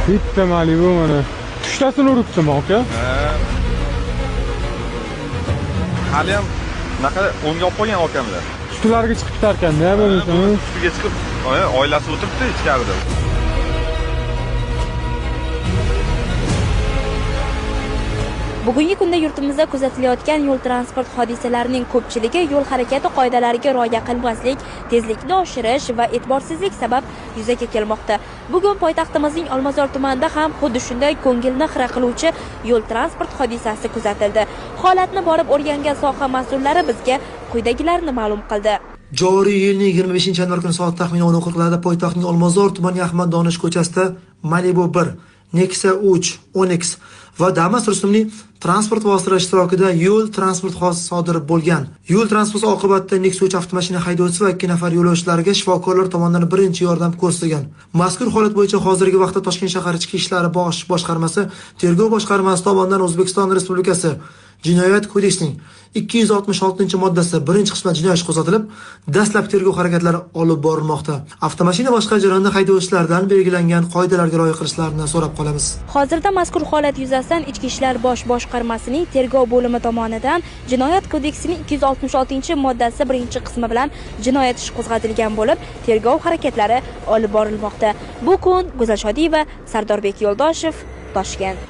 Bitta Malibu mana. Uchtasini uribdimi aka? Hali ham naqa o'nga olib qo'ygan okamlar. Ustilarga chiqib ketarkan-da bo'lmasa. Ustiga chiqib, oilasi o'tiribdi ichkarida. Bugungi kunda yurtimizda kuzatilayotgan yo'l transport hodisalarining ko'pchiligi yo'l harakati qoidalariga rioya qilmaslik, tezlikni oshirish va e'tiborsizlik sabab yuzaga kelmoqda. Bugun poytaxtimizning Olmazor tumanida ham xuddi shunday ko'ngilni xira qiluvchi yo'l transport hodisasi kuzatildi. Holatni borib o'rgangan soha mas'ullari bizga quyidagilarni ma'lum qildi. Joriy yilning 25-yanvar kuni soat taxminan 10:40larda poytaxtning Olmazor tumani Ahmad Donish ko'chasida Malibu 1, Nexia 3, Onyx va Damas rusumli transport vositalari ishtirokida yo'l transport hodisasi sodir bo'lgan. Yo'l transport oqibatida Nexia 3 avtomashina haydovchisi va 2 nafar yo'lovchilarga shifokorlar tomonidan birinchi yordam ko'rsatilgan. Mazkur holat bo'yicha hozirgi vaqtda Toshkent shahar Ichki ishlar bosh boshqarmasi Tergov boshqarmasi tomonidan O'zbekiston Respublikasi Jinoyat kodeksining 266-moddasi 1-qismat jinoyat ishi qo'zg'atilib, dastlab tergov harakatlari olib borilmoqda. Avtomashina boshqarish jarayonida haydovchilardan belgilangan qoidalarga rioya qilishlarini so'rab qolamiz. Hozirda mazkur holat yuzasidan Ichki ishlar bosh boshqarmasining tergov bo'limi tomonidan Jinoyat kodeksining 266-moddasi 1-qismi bilan jinoyat ishi qo'zg'atilgan bo'lib, tergov harakatlari olib borilmoqda. Bu kun Go'zal Shodiyeva, Sardorbek Yo'ldoshev, Toshkent.